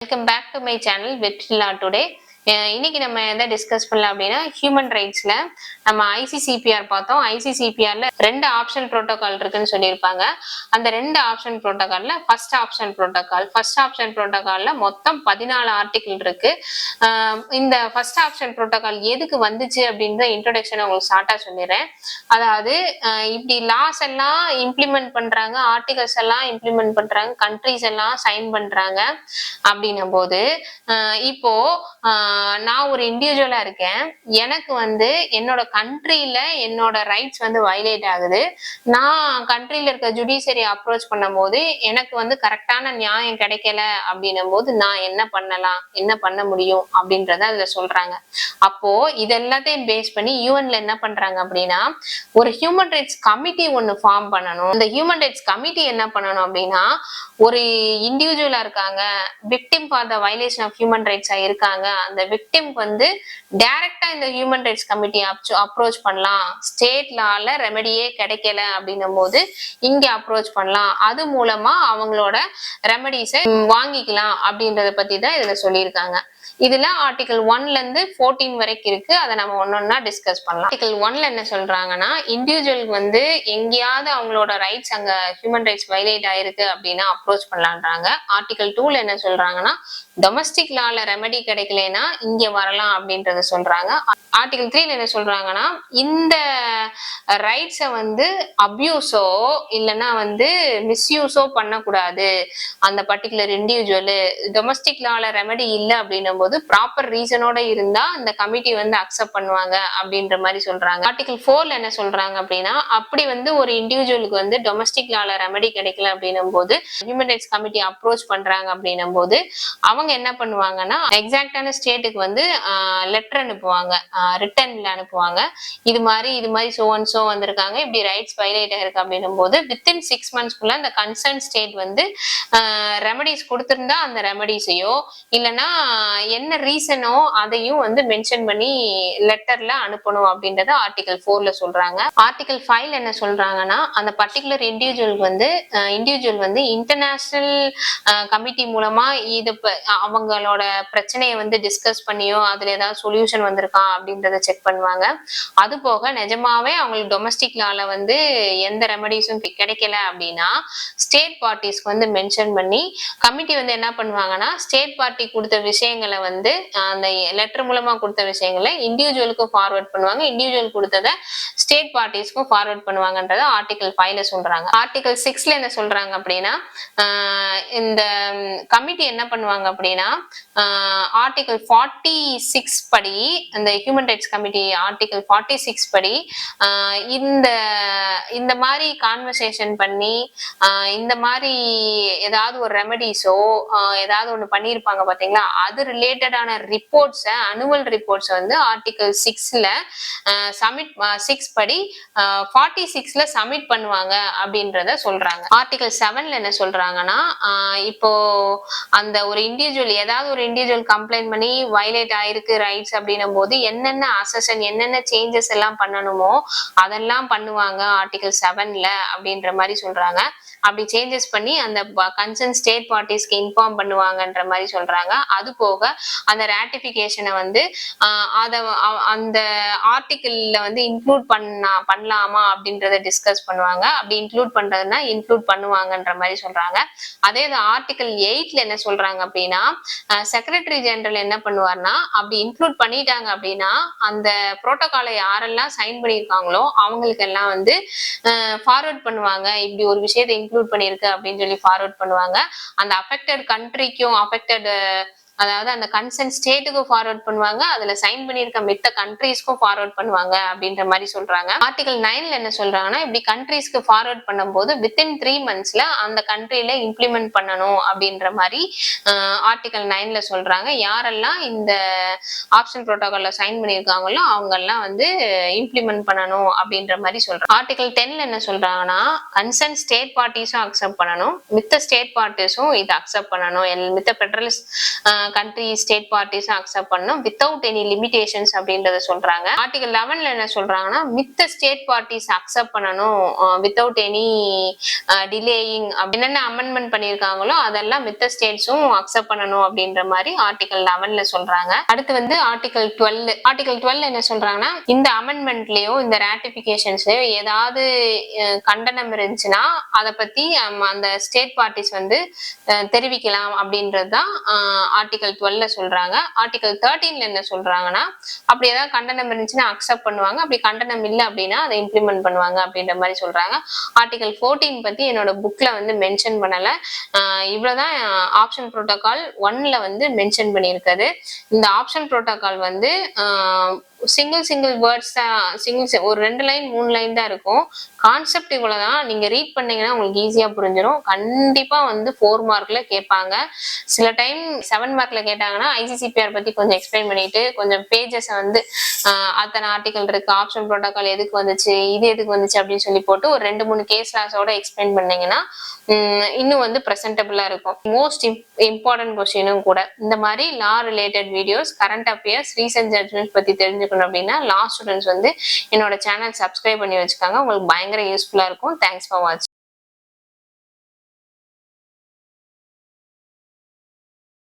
Welcome back to my channel Vetrila today. இன்னைக்கு நம்ம எதை டிஸ்கஸ் பண்ணலாம் அப்படின்னா ஹியூமன் ரைட்ஸ்ல நம்ம ஐசிசிபிஆர் பார்த்தோம். ஐசிசிபிஆர்ல 2 ஆப்ஷன் புரோட்டோகால் இருக்குன்னு சொல்லியிருப்பாங்க. அந்த 2 ஆப்ஷன் புரோட்டோகால்ல ஃபர்ஸ்ட் ஆப்ஷன் புரோட்டோகால்ல மொத்தம் 14 ஆர்டிகிள் இருக்கு. இந்த ஃபர்ஸ்ட் ஆப்ஷன் புரோட்டோகால் எதுக்கு வந்துச்சு அப்படின்ற இன்ட்ரோடக்ஷன் உங்களுக்கு ஷார்ட்டா சொல்லிடுறேன். அதாவது இப்படி லாஸ் எல்லாம் இம்ப்ளிமெண்ட் பண்றாங்க, ஆர்டிகல்ஸ் எல்லாம் இம்ப்ளிமெண்ட் பண்றாங்க, கண்ட்ரிஸ் எல்லாம் சைன் பண்றாங்க அப்படின்னும் போது இப்போ நான் ஒரு இண்டிவிஜுவலா இருக்கேன். எனக்கு என்னோட கண்ட்ரியில என்னோட ரைட்ஸ் வயலேட் ஆகுது. நான் கண்ட்ரியில இருக்க ஜுடிஷியரி அப்ரோச் பண்ணும் போது எனக்கு கரெக்டான நியாயம் கிடைக்கல அப்படின்னும் போது நான் என்ன பண்ணலாம், என்ன பண்ண முடியும் அப்படின்றத அதுல சொல்றாங்க. அப்போ இது எல்லாத்தையும் பேஸ் பண்ணி யூஎன்ல என்ன பண்றாங்க அப்படின்னா ஒரு ஹியூமன் ரைட்ஸ் கமிட்டி ஒன்னு ஃபார்ம் பண்ணணும். இந்த ஹியூமன் ரைட்ஸ் கமிட்டி என்ன பண்ணணும் அப்படின்னா ஒரு இண்டிவிஜுவலா இருக்காங்க, victim for the violation of human ரைட்ஸா இருக்காங்க, அந்த விக்டிம்க்கு டைரக்டா இந்த ஹியூமன் ரைட்ஸ் கமிட்டி அப்ரோச் பண்ணலாம். ஸ்டேட் லால ரெமெடியே கிடைக்கல அப்படின்னும் போது இங்க அப்ரோச் பண்ணலாம். அது மூலமா அவங்களோட ரெமெடிஸை வாங்கிக்கலாம் அப்படின்றத பத்தி தான் இதுல சொல்லியிருக்காங்க. இதுல ஆர்டிகல் 1ல இருந்து 14 வரைக்கும் இருக்கு. அதை நம்ம ஒன்னொன்னா டிஸ்கஸ் பண்ணலாம். ஆர்டிகல் 1ல என்ன சொல்றாங்கன்னா இண்டிவிஜுவலுக்கு எங்கேயாவது அவங்களோட ரைட்ஸ் அங்க ஹியூமன் ரைட்ஸ் வயலேட் ஆயிருக்கு அப்படின்னா அப்ரோச் பண்ணலான்றாங்க. ஆர்டிகல் 2ல என்ன சொல்றாங்கன்னா டொமஸ்டிக் லால ரெமெடி கிடைக்கலனா இங்க வரலாம் அப்படின்றத சொல்றாங்க. ஆர்டிகல் 3ல என்ன சொல்றாங்கன்னா இந்த ரைட்ஸை அபியூஸோ இல்லைன்னா மிஸ்யூஸோ பண்ணக்கூடாது. அந்த பர்டிகுலர் இண்டிவிஜுவல் டொமஸ்டிக் லால ரெமெடி இல்லை அப்படின்னும் போது ப்ராப்பர் ரீசனோட இருந்தா இந்த கமிட்டி அக்செப்ட் பண்ணுவாங்க அப்படின்ற மாதிரி சொல்றாங்க. ஆர்டிகல் 4ல என்ன சொல்றாங்க அப்படின்னா அப்படி ஒரு இண்டிவிஜுவலுக்கு டொமஸ்டிக் லால ரெமெடி கிடைக்கல அப்படின்னும் போது ஹியூமன் ரைட்ஸ் கமிட்டி அப்ரோச் பண்றாங்க அப்படின்னும் போது அவங்க என்ன பண்ணுவாங்கன்னா எக்ஸாக்டான ஸ்டேட்டுக்கு லெட்டர் அனுப்புவாங்க, ரிட்டன்ல அனுப்புவாங்க. இது மாதிரி சோ வந்திருக்காங்க, இப்படி ரைட்ஸ் வயலேட் ஆயிருக்கு அப்படின்னும் போது வித்தின் 6 monthsக்குள்ள அந்த கன்சர்ன் ஸ்டேட் ரெமடிஸ் கொடுத்திருந்தா அந்த ரெமடிஸையோ இல்லைன்னா என்ன ரீசனோ அதையும் மென்ஷன் பண்ணி லெட்டர்ல அனுப்பணும் அப்படின்றத ஆர்டிகல் 4ல சொல்றாங்க. ஆர்டிகல் 5ல என்ன சொல்றாங்கன்னா அந்த பர்டிகுலர் இண்டிவிஜுவல் இன்டர்நேஷனல் கமிட்டி மூலமா இது அவங்களோட பிரச்சனையை டிஸ்கஸ் பண்ணியோ அதுல ஏதாவது சொல்யூஷன் வந்திருக்கா அப்படின்றத செக் பண்ணுவாங்க. அது போக நிஜமாவே அவங்களுக்கு டொமஸ்டிக் லால எந்த ரெமடிஸும் கிடைக்கல அப்படின்னா ஸ்டேட் பார்ட்டிஸ்க்கு மென்ஷன் பண்ணி கமிட்டி என்ன பண்ணுவாங்கன்னா ஸ்டேட் பார்ட்டி கொடுத்த விஷயங்களை அந்த லெட்டர் மூலமா கொடுத்த விஷயங்களை இண்டிவிஜுவலுக்கு ஃபார்வர்ட் பண்ணுவாங்க, இண்டிவிஜுவல் கொடுத்ததை ஸ்டேட் பார்ட்டிஸ்க்கும் ஃபார்வர்ட் பண்ணுவாங்கன்றத ஆர்டிகல் 5ல சொல்றாங்க. ஆர்டிகல் 6ல என்ன சொல்றாங்க அப்படின்னா இந்த கமிட்டி என்ன பண்ணுவாங்க அப்படின்னா ஆர்டிகல் 46 படி அந்த ஹியூமன் ரைட்ஸ் கமிட்டி ஆர்டிகல் 46 படி இந்த மாதிரி கான்வர்சேஷன் பண்ணி இந்த மாதிரி ஏதாவது ஒரு ரெமடிஸோ ஏதாவது ஒண்ணு பண்ணியிருப்பாங்க பாத்தீங்களா, அது ரிலேட்டடான ரிப்போர்ட்ஸ் அனுவல் ரிப்போர்ட்ஸ் ஆர்டிகல் 6ல சப்மிட் 6 படி 46ல சப்மிட் பண்ணுவாங்க அப்படின்றத சொல்றாங்க. ஆர்டிகல் 7ல என்ன சொல்றாங்கன்னா இப்போ அந்த ஒரு இண்டிவிஜுவல் ஏதாவது ஒரு இண்டிவிஜுவல் கம்ப்ளைண்ட் பண்ணி வயலேட் ஆயிருக்கு ரைட்ஸ் அப்படின்னும் போது என்னென்ன அசெஷன் என்னென்ன சேஞ்சஸ் எல்லாம் பண்ணணுமோ அதெல்லாம் பண்ணுவாங்க ஆர்டிகல் 7ல அப்படின்ற மாதிரி சொல்றாங்க. அப்படி சேஞ்சஸ் பண்ணி அந்த கன்சர்ன் ஸ்டேட் பார்ட்டிஸ்க்கு இன்ஃபார்ம் பண்ணுவாங்கன்ற மாதிரி சொல்றாங்க. அது போக அந்த ராட்டிபிகேஷனை அந்த ஆர்டிகிள்ல இன்க்ளூட் பண்ணலாமா அப்படின்றத டிஸ்கஸ் பண்ணுவாங்க. அப்படி இன்க்ளூட் பண்றதுன்னா இன்க்ளூட் பண்ணுவாங்கன்ற மாதிரி சொல்றாங்க. அதே ஆர்டிகல் 8ல என்ன சொல்றாங்க அப்படின்னா செக்ரட்டரி ஜெனரல் என்ன பண்ணுவார்னா அப்படி இன்க்ளூட் பண்ணிட்டாங்க அப்படின்னா அந்த புரோட்டோகாலை யாரெல்லாம் சைன் பண்ணியிருக்காங்களோ அவங்களுக்கு எல்லாம் ஃபார்வர்ட் பண்ணுவாங்க. இப்படி ஒரு விஷயத்தை இன்க்ளூட் பண்ணிருக்கு அப்படின்னு சொல்லி ஃபார்வர்ட் பண்ணுவாங்க. அந்த அஃபெக்டட் கண்ட்ரிக்கும் அதாவது அந்த கன்சர்ன் ஸ்டேட்டுக்கும் ஃபார்வர்ட் பண்ணுவாங்க, அதுல சைன் பண்ணிருக்க மித்த கண்ட்ரீஸ்க்கும் ஃபார்வர்ட் பண்ணுவாங்க அப்படின்ற மாதிரி சொல்றாங்க. ஆர்டிகல் 9ல என்ன சொல்றாங்கன்னா இப்படி கண்ட்ரீஸ்க்கு ஃபார்வர்ட் பண்ணும்போது வித்தின் 3 monthsல அந்த கண்ட்ரியில இம்ப்ளிமெண்ட் பண்ணணும் அப்படின்ற மாதிரி ஆர்டிகல் 9ல சொல்றாங்க. யாரெல்லாம் இந்த ஆப்ஷன் புரோட்டோகால்ல சைன் பண்ணியிருக்காங்களோ அவங்க எல்லாம் இம்ப்ளிமெண்ட் பண்ணணும் அப்படின்ற மாதிரி சொல்றாங்க. ஆர்டிகல் 10ல என்ன சொல்றாங்கன்னா கன்சர்ன் ஸ்டேட் பார்ட்டிஸும் அக்செப்ட் பண்ணணும், மித்த ஸ்டேட் பார்ட்டிஸும் இதை அக்செப்ட் பண்ணணும், மித்த பெடரலிஸ்ட் கண்ட்ரி ஸ்டேட் பார்ட்டிஸும் அக்செப்ட் பண்ணணும் வித்தவுட் எனி லிமிடேஷன்ஸ் அப்படின்றத சொல்றாங்க. ஆர்டிகல் 11ல என்ன சொல்றாங்கன்னா மித்த ஸ்டேட் பார்ட்டிஸ் அக்செப்ட் பண்ணணும் வித்தவுட் எனி டிலேயிங் என்னென்ன அமெண்ட்மெண்ட் பண்ணியிருக்காங்களோ அதெல்லாம் மித்த ஸ்டேட்ஸும் அக்செப்ட் பண்ணணும் அப்படின்ற மாதிரி ஆர்டிகல் 11ல சொல்றாங்க. அடுத்து வந்து ஆர்டிகல் 12 என்ன சொல்றாங்கன்னா இந்த அமெண்ட்மெண்ட்லயோ இந்த ராட்டிபிகேஷன்ஸ்லயோ ஏதாவது கண்டனம் இருந்துச்சுன்னா அதை பத்தி அந்த ஸ்டேட் பார்ட்டிஸ் வந்து தெரிவிக்கலாம் அப்படின்றதுதான் ஆர்டிகல் 12ல சொல்றாங்க. ஆர்டிகல் 13ல என்ன சொல்றாங்கன்னா அப்படி ஏதாவது கண்டனம் இருந்துச்சுன்னா அக்செப்ட் பண்ணுவாங்க, அப்படி கண்டனம் இல்லை அப்படின்னா அதை இம்ப்ளிமெண்ட் பண்ணுவாங்க அப்படின்ற மாதிரி சொல்றாங்க. ஆர்டிகல் 14 பத்தி என்னோட புக்ல வந்து மென்ஷன் பண்ணல. இவ்வளவுதான் ஆப்ஷன் புரோட்டோகால் 1ல வந்து மென்ஷன் பண்ணியிருக்காது. இந்த ஆப்ஷன் புரோட்டோகால் வந்து சிங்கிள் வேர்ட்ஸ் தான், ஒரு 2 லைன் 3 லைன் தான் இருக்கும். கான்செப்ட் இவ்வளவுதான். நீங்க ரீட் பண்ணீங்கன்னா உங்களுக்கு ஈஸியா புரிஞ்சிடும். கண்டிப்பா வந்து 4 மார்க்ல கேட்பாங்க. சில டைம் 7 மார்க்ல கேட்டாங்கன்னா ஐசிசிபிஆர் பத்தி கொஞ்சம் எக்ஸ்பிளைன் பண்ணிட்டு கொஞ்சம் பேஜஸ் வந்து அத்தனை ஆர்டிகல் இருக்கு, ஆப்ஷன் புரோட்டோகால் எதுக்கு வந்துச்சு, இது எதுக்கு வந்துச்சு அப்படின்னு சொல்லி போட்டு ஒரு 2-3 கேஸ் லாஸோட எக்ஸ்பிளைன் பண்ணீங்கன்னா இன்னும் வந்து பிரசன்டபிளா இருக்கும். மோஸ்ட் இம்பார்ட்டன்ட் கொஸ்டினும் கூட. இந்த மாதிரி law related videos, current affairs, recent judgement பத்தி தெரிஞ்சுக்கணும் அப்படின்னா லா ஸ்டூடெண்ட்ஸ் வந்து என்னோட சேனல் சப்ஸ்கிரைப் பண்ணி வச்சுக்காங்க. உங்களுக்கு பயங்கர யூஸ்ஃபுல்லா இருக்கும். தேங்க்ஸ் ஃபார் வாட்சிங்.